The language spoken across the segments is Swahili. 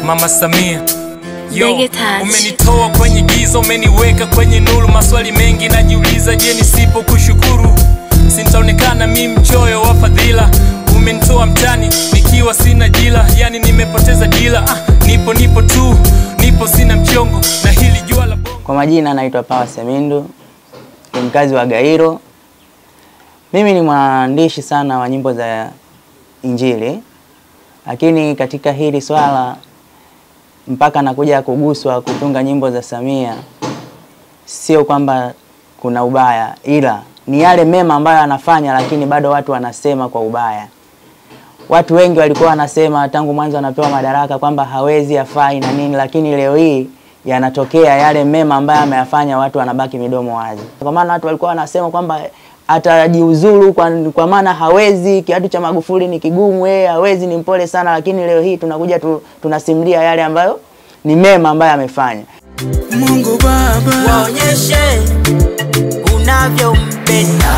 Mama Samia, yo, umenitoa kwenye giza, umeniweka kwenye nuru. Maswali mengi najiuliza, je, nisipo kushukuru sintaonekana mimi mchoyo wa fadhila. Umenitoa mtani nikiwa sina jila, yani nimepoteza dila. Nipo tu, nipo sina mchongo na hili jua la bongo. Kwa majina naitwa Power Semindu, ni mkazi wa Gairo. Mimi ni mwandishi sana wa nyimbo za Injili, lakini katika hili swala mpaka nakuja kuguswa kutunga nyimbo za Samia, sio kwamba kuna ubaya, ila ni yale mema ambayo anafanya, lakini bado watu wanasema kwa ubaya. Watu wengi walikuwa wanasema tangu mwanzo anapewa madaraka kwamba hawezi, afai na nini, lakini leo hii yanatokea yale mema ambayo ameyafanya, watu wanabaki midomo wazi. Kwa maana watu walikuwa wanasema kwamba atajiuzuru kwa maana hawezi, kiatu cha Magufuli ni kigumu, hawezi, ni mpole sana, lakini leo hii tunakuja tunasimulia yale ambayo ni mema ambayo amefanya. Mungu Baba, waonyeshe unavyompenda.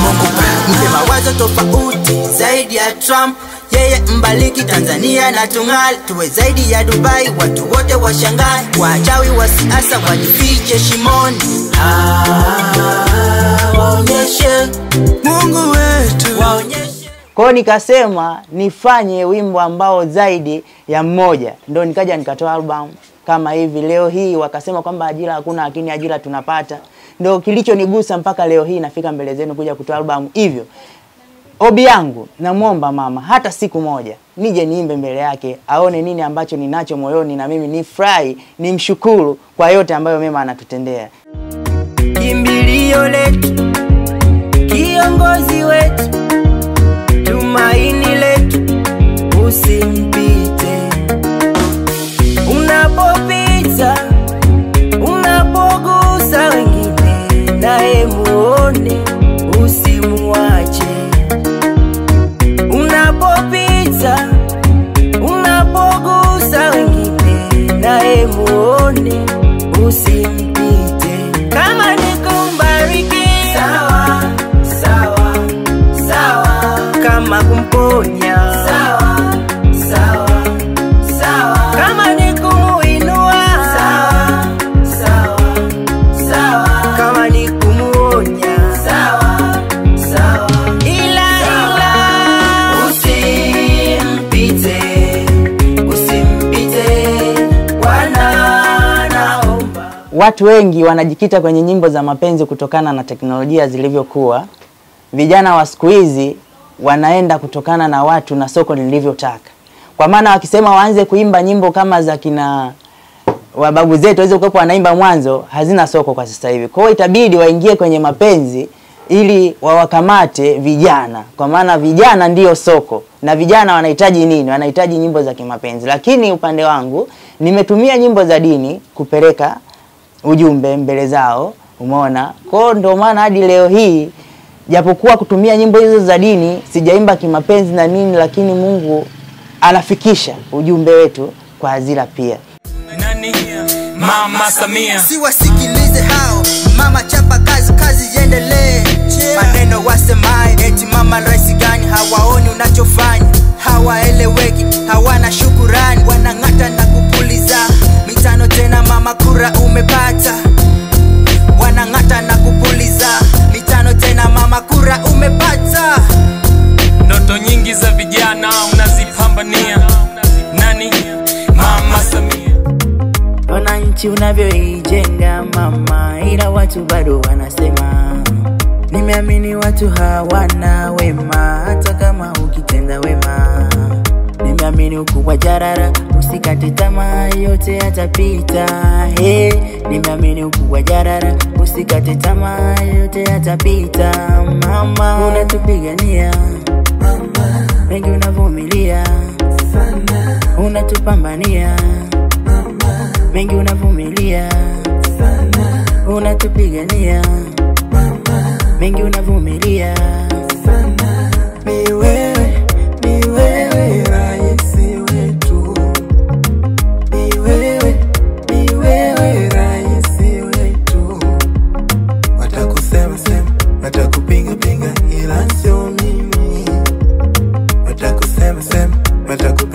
Mungu Baba, mpe mawazo tofauti zaidi ya Trump. Yeye mbaliki Tanzania na tungali tuwe zaidi ya Dubai, watu wote washangae, wachawi wa siasa wajifiche shimoni. Waonyeshe Mungu wetu, waonyeshe. Kwa nikasema nifanye wimbo ambao zaidi ya mmoja, ndio nikaja nikatoa album kama hivi. Leo hii wakasema kwamba ajira hakuna, lakini ajira tunapata. Ndio kilichonigusa mpaka leo hii nafika mbele zenu kuja kutoa album hivyo. Obi yangu, namuomba mama hata siku moja nije niimbe mbele yake, aone nini ambacho ninacho moyoni, na mimi nifurahi, nimshukuru kwa yote ambayo mema anatutendea. Kimbilio letu, kiongozi wetu, tumaini letu, usimpite. Unapopita, unapogusa wengine, naye muone, usimuache. Unapopita, unapogusa wengine, naye muone, usimpite. Kama ni kumbariki, sawa, sawa, sawa. Kama kumponya, sawa, sawa, sawa. Kama ni kumuinua, sawa, sawa, sawa. Kama ni kumuonya, sawa, sawa. Ila usimpite, usimpite, Bwana naomba. Watu wengi wanajikita kwenye nyimbo za mapenzi kutokana na teknolojia zilivyokuwa. Vijana wa siku hizi wanaenda kutokana na watu na soko lilivyotaka. Kwa maana wakisema waanze kuimba nyimbo kama za kina wababu zetu waweze kuwa wanaimba mwanzo, hazina soko kwa sasa hivi. Kwa hiyo itabidi waingie kwenye mapenzi ili wawakamate vijana. Kwa maana vijana ndio soko. Na vijana wanahitaji nini? Wanahitaji nyimbo za kimapenzi. Lakini upande wangu nimetumia nyimbo za dini kupeleka ujumbe mbele zao, umeona? Kwa hiyo ndio maana hadi leo hii japokuwa kutumia nyimbo hizo za dini sijaimba kimapenzi na nini, lakini Mungu anafikisha ujumbe wetu kwa hadhira pia. Nani? Mama Samia. Siwasikilize hao, mama chapa kazi, kazi iendelee. Maneno wasemaye eti mama rais gani, hawaoni unachofanya, hawaeleweki, hawana shukurani, wanang'ata na kupuliza. Mitano tena mama kura umepata, wanang'ata na kupuliza. Mitano tena mama kura umepata. Ndoto nyingi za vijana unazipambania. Nani? Mama Samia. Ona nchi unavyoijenga mama, ila watu bado wanasema. Nimeamini watu hawana wema, hata kama ukitenda wema. Nimeamini ukubwa jarara, usikate tamaa, yote yatapita. Nimeamini ukubwa jarara, usikate tamaa, yote yatapita. Mama unatupigania, mama mengi unavumilia sana, unatupambania mama mengi unavumilia sana, unatupigania mama mengi unavumilia sana. Ni wewe raisi wetu, ni wewe raisi wetu. Watakusema sema, watakupinga pinga, ila sio mimi. Watakusema sema, wataku